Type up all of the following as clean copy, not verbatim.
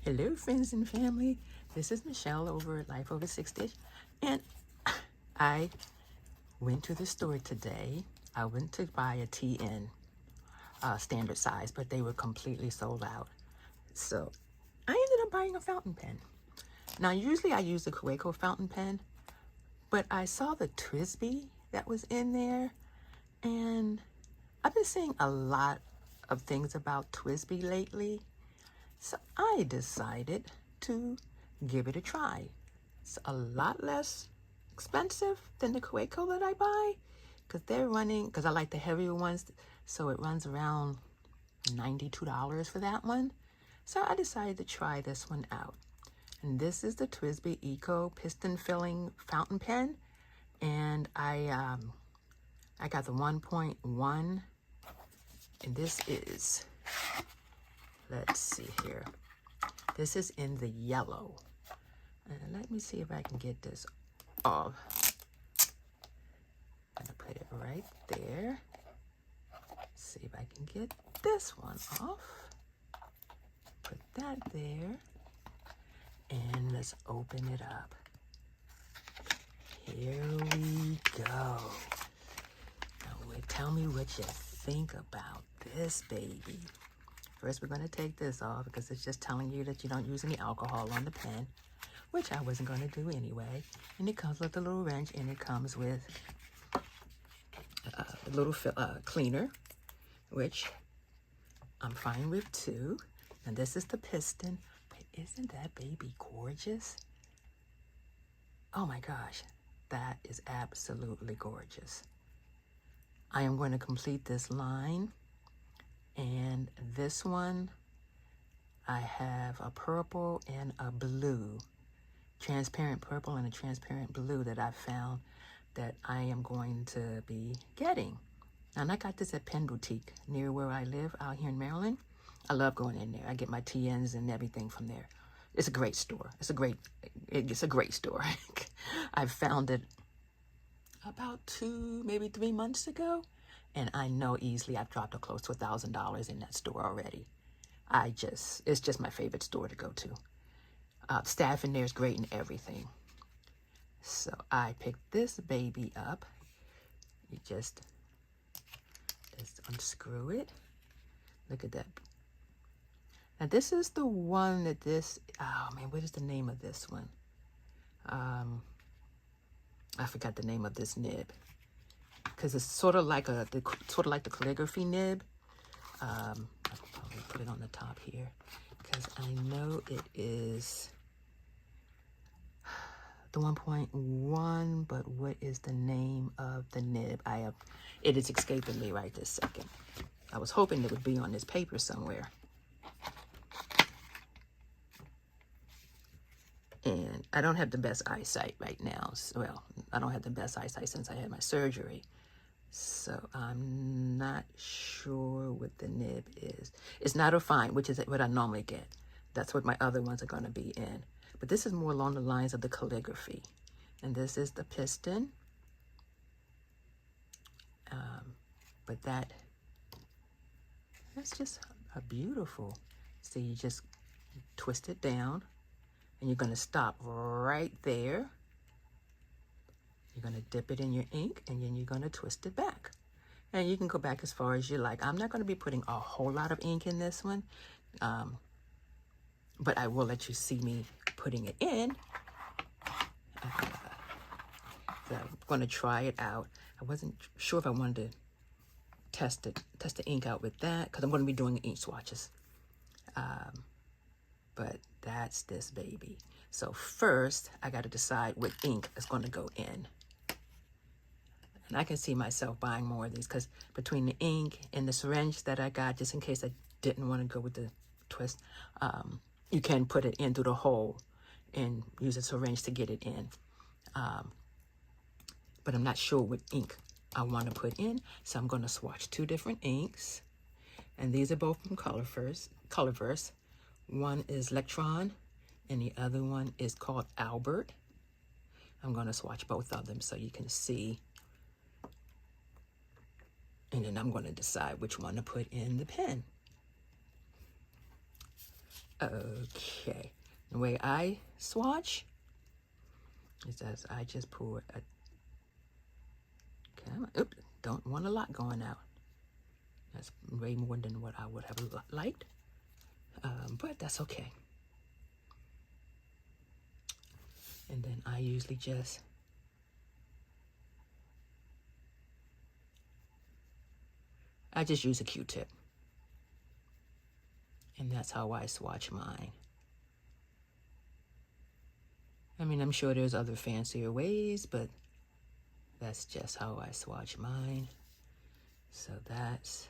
Hello, friends and family. This is Michelle over at Life Over 60. And I went to the store today. I went to buy a TN standard size, but they were completely sold out. So I ended up buying a fountain pen. Now, usually I use the Kueko fountain pen, but I saw the Twsbi that was in there. And I've been seeing a lot of things about Twsbi lately. So I decided to give it a try. It's a lot less expensive than the Kueko that I buy because they're running, because I like the heavier ones, so it runs around $92 for that one. So I decided to try this one out. And this is the Twsbi Eco Piston Filling Fountain Pen. And I got the 1.1, and this is, let's see here. This is in the yellow. And let me see if I can get this off. I'm gonna put it right there. See if I can get this one off. Put that there. And let's open it up. Here we go. Now tell me what you think about this baby. First, we're going to take this off because it's just telling you that you don't use any alcohol on the pen, which I wasn't going to do anyway. And it comes with a little wrench, and it comes with a little cleaner, which I'm fine with too. And this is the piston. But isn't that baby gorgeous? Oh my gosh, that is absolutely gorgeous. I am going to complete this line. And this one, I have a purple and a blue, transparent purple and a transparent blue that I found that I am going to be getting. And I got this at Pen Boutique near where I live out here in Maryland. I love going in there. I get my TNs and everything from there. It's a great store. It's a great store. I found it about 2, maybe 3 months ago. And I know easily I've dropped close to $1,000 in that store already. It's just my favorite store to go to. Staff in there is great and everything. So I picked this baby up. You just unscrew it. Look at that. Now this is the one that oh man, what is the name of this one? I forgot the name of this nib. Because it's sort of like the calligraphy nib. I'll probably put it on the top here because I know it is the 1.1, but what is the name of the nib? It is escaping me right this second. I was hoping it would be on this paper somewhere. And I don't have the best eyesight right now. Well, I don't have the best eyesight since I had my surgery. So I'm not sure what the nib is. It's not a fine, which is what I normally get. That's what my other ones are going to be in. But this is more along the lines of the calligraphy. And this is the piston. But that's just a beautiful. So you just twist it down. And you're going to stop right there. You're going to dip it in your ink, and then you're going to twist it back. And you can go back as far as you like. I'm not going to be putting a whole lot of ink in this one, but I will let you see me putting it in. So I'm going to try it out. I wasn't sure if I wanted to test the ink out with that, because I'm going to be doing ink swatches. But that's this baby. So first, I got to decide what ink is going to go in. And I can see myself buying more of these because between the ink and the syringe that I got, just in case I didn't want to go with the twist, you can put it in through the hole and use a syringe to get it in. But I'm not sure what ink I want to put in, so I'm going to swatch 2 different inks. And these are both from Colorverse. One is Electron, and the other one is called Albert. I'm going to swatch both of them so you can see. And then I'm going to decide which one to put in the pen. Okay, the way I swatch is as I just pour a, oops, don't want a lot going out. That's way more than what I would have liked, but that's okay. And then I usually just use a Q-tip. And that's how I swatch mine. I mean, I'm sure there's other fancier ways, but that's just how I swatch mine. So that's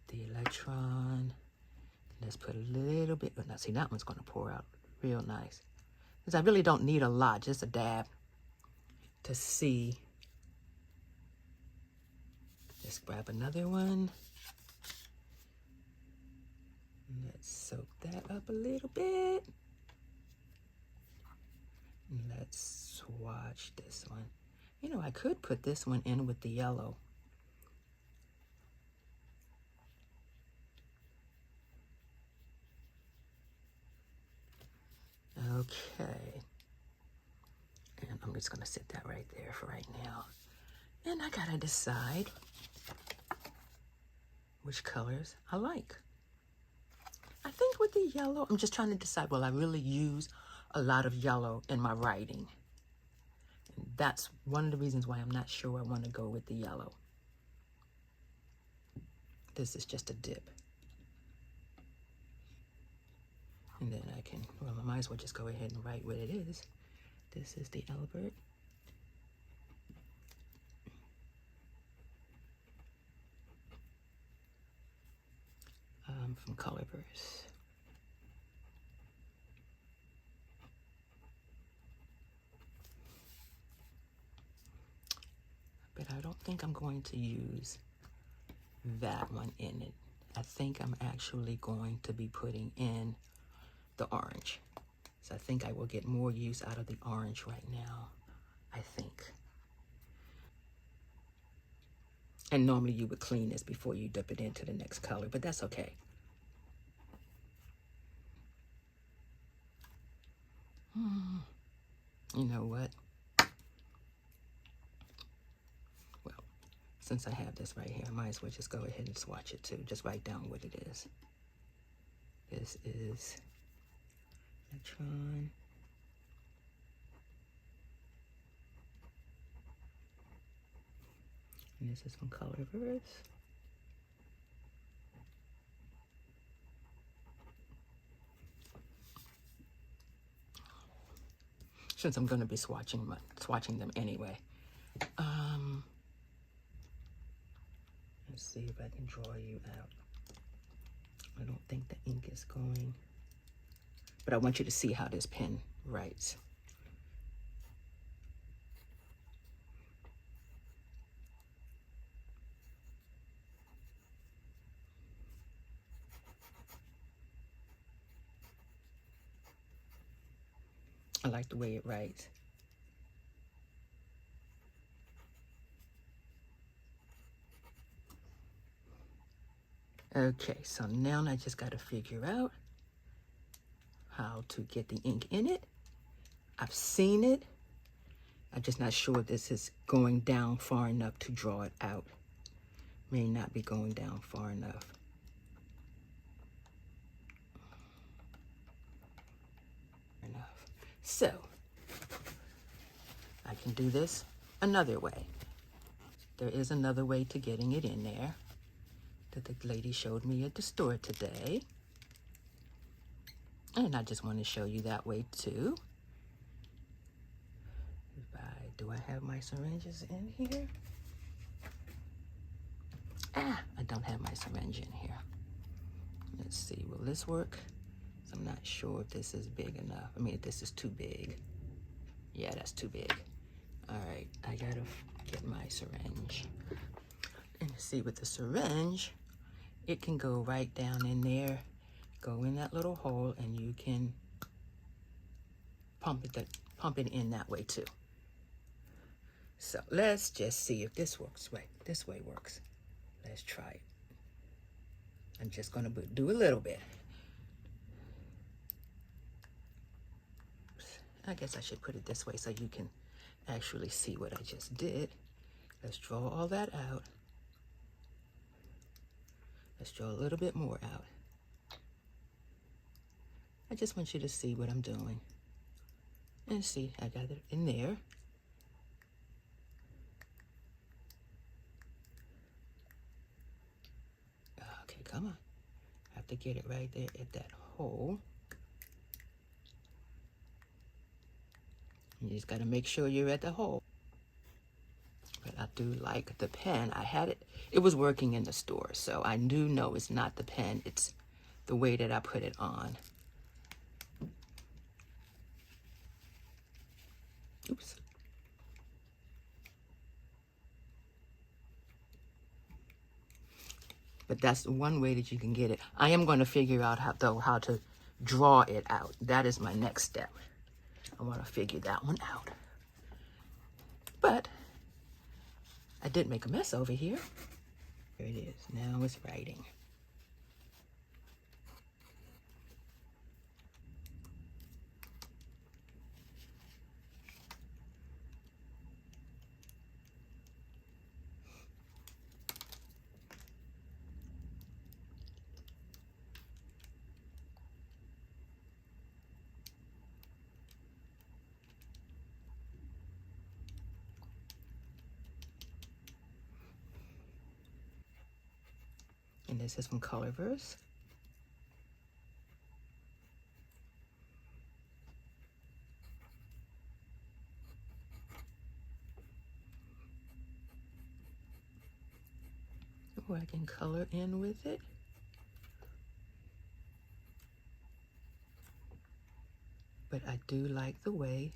the electron. Let's put a little bit, now see, that one's gonna pour out real nice. Because I really don't need a lot, just a dab to see. Let's grab another one. Let's soak that up a little bit. Let's swatch this one. You know, I could put this one in with the yellow. Okay. And I'm just gonna sit that right there for right now. And I gotta decide which colors I like. I think with the yellow, I'm just trying to decide, will I really use a lot of yellow in my writing? And that's one of the reasons why I'm not sure I want to go with the yellow. This is just a dip. And then I can, well, I might as well just go ahead and write what it is. This is the Albert. From Colorverse. But I don't think I'm going to use that one in it. I think I'm actually going to be putting in the orange. So I think I will get more use out of the orange right now, I think. And normally you would clean this before you dip it into the next color, but that's okay. You know what? Well, since I have this right here, I might as well just go ahead and swatch it too. Just write down what it is. This is electron. And this is from Colorverse. Since I'm going to be swatching them anyway. Let's see if I can draw you out. I don't think the ink is going, but I want you to see how this pen writes. I like the way it writes. Okay, so now I just got to figure out how to get the ink in it. I've seen it. I'm just not sure this is going down far enough to draw it out. May not be going down far enough. So, I can do this another way. There is another way to getting it in there that the lady showed me at the store today. And I just want to show you that way too. Do I have my syringes in here? I don't have my syringe in here. Let's see, will this work? So I'm not sure if this is big enough. I mean, if this is too big. Yeah, that's too big. All right, I gotta get my syringe. And see, with the syringe, it can go right down in there, go in that little hole, and you can pump it in that way too. So let's just see if this works. Right, this way works. Let's try it. I'm just gonna do a little bit. I guess I should put it this way so you can actually see what I just did. Let's draw all that out. Let's draw a little bit more out. I just want you to see what I'm doing. And see, I got it in there. Okay, come on. I have to get it right there at that hole. You just got to make sure you're at the hole. But I do like the pen. I had it, it was working in the store, so I do know it's not the pen, it's the way that I put it on. Oops. But that's one way that you can get it. I am going to figure out how to draw it out. That is my next step. I want to figure that one out. But I did make a mess over here. Here it is. Now it's writing. And this is from Colorverse. Or I can color in with it. But I do like the way.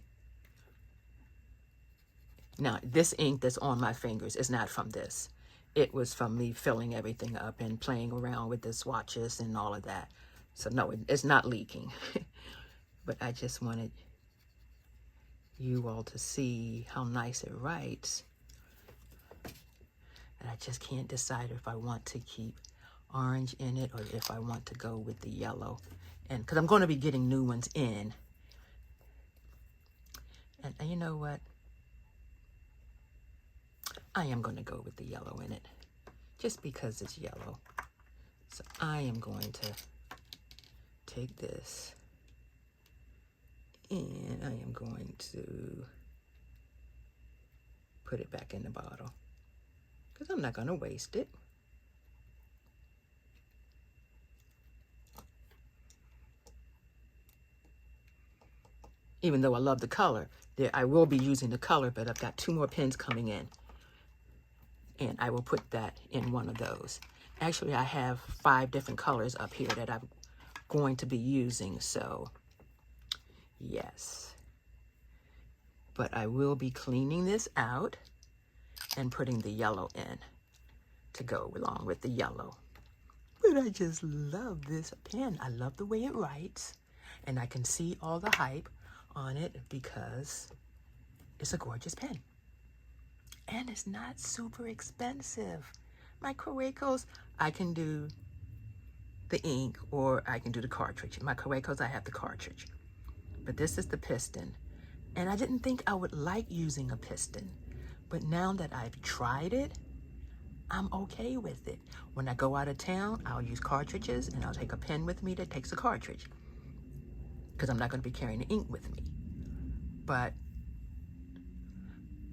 Now, this ink that's on my fingers is not from this. It was from me filling everything up and playing around with the swatches and all of that. So no, it's not leaking. But I just wanted you all to see how nice it writes. And I just can't decide if I want to keep orange in it or if I want to go with the yellow. And because I'm going to be getting new ones in. And you know what? I am going to go with the yellow in it, just because it's yellow. So I am going to take this and I am going to put it back in the bottle because I'm not going to waste it. Even though I love the color, I will be using the color, but I've got 2 more pens coming in. And I will put that in one of those. Actually, I have 5 different colors up here that I'm going to be using, so yes. But I will be cleaning this out and putting the yellow in to go along with the yellow. But I just love this pen. I love the way it writes, and I can see all the hype on it because it's a gorgeous pen. And it's not super expensive. My Curaco's, I can do the ink or I can do the cartridge. My Curaco's, I have the cartridge. But this is the piston. And I didn't think I would like using a piston. But now that I've tried it, I'm okay with it. When I go out of town, I'll use cartridges and I'll take a pen with me that takes a cartridge. Because I'm not going to be carrying the ink with me. But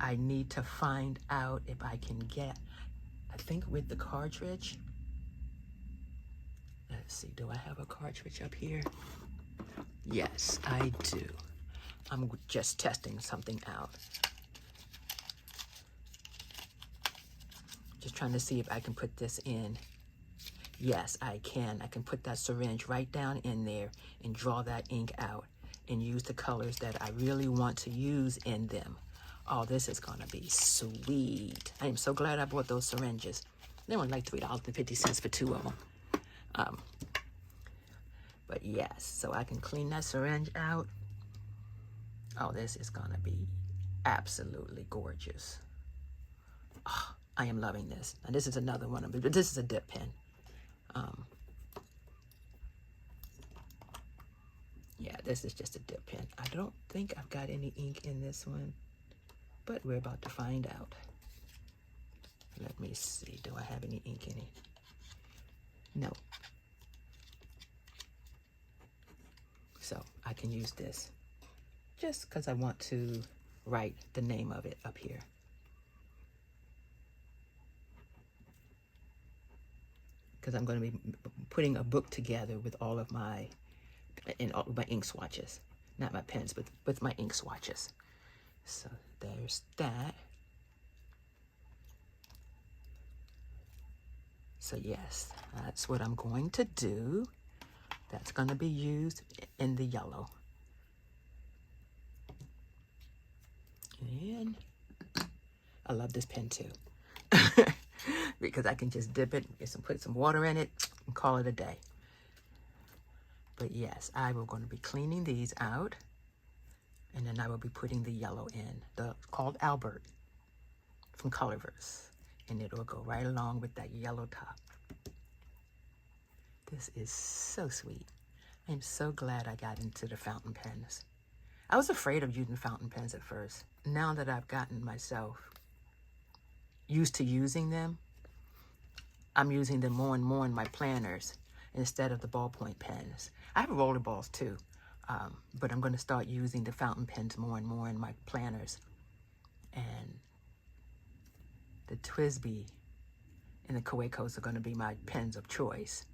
I need to find out if I can get, I think with the cartridge, let's see, do I have a cartridge up here? Yes, I do. I'm just testing something out. Just trying to see if I can put this in. Yes, I can. I can put that syringe right down in there and draw that ink out and use the colors that I really want to use in them. Oh, this is gonna be sweet. I am so glad I bought those syringes. They were like $3.50 for 2 of them. But yes, so I can clean that syringe out. Oh, this is gonna be absolutely gorgeous. Oh, I am loving this. And this is another one of them, but this is a dip pen. Yeah, this is just a dip pen. I don't think I've got any ink in this one, but we're about to find out. Let me see, do I have any ink in it? No. So I can use this just because I want to write the name of it up here. Because I'm going to be putting a book together with all of my ink swatches. Not my pens, but with my ink swatches. So there's that. So yes, that's what I'm going to do. That's going to be used in the yellow. And I love this pen too. Because I can just dip it, put some water in it, and call it a day. But yes, I will going to be cleaning these out. And then I will be putting the yellow in. Called Albert from Colorverse. And it will go right along with that yellow top. This is so sweet. I'm so glad I got into the fountain pens. I was afraid of using fountain pens at first. Now that I've gotten myself used to using them, I'm using them more and more in my planners instead of the ballpoint pens. I have roller balls too, but I'm going to start using the fountain pens more and more in my planners. And the Twsbi and the Kawecos are going to be my pens of choice.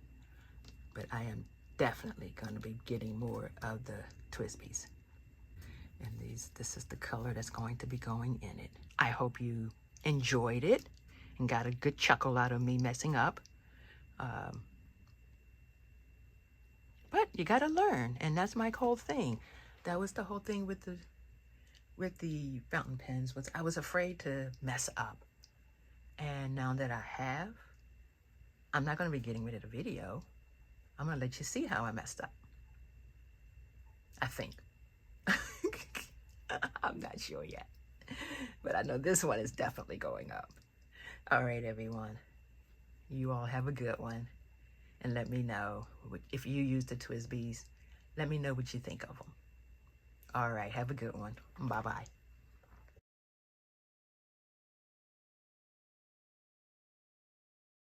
But I am definitely going to be getting more of the Twsbis. And this is the color that's going to be going in it. I hope you enjoyed it and got a good chuckle out of me messing up. But you got to learn, and that's my whole thing. That was the whole thing with the fountain pens, was I was afraid to mess up. And now that I have, I'm not going to be getting rid of the video. I'm going to let you see how I messed up. I think. I'm not sure yet. But I know this one is definitely going up. All right, everyone. You all have a good one. And let me know if you use the Twsbis. Let me know what you think of them. All right, have a good one. Bye-bye.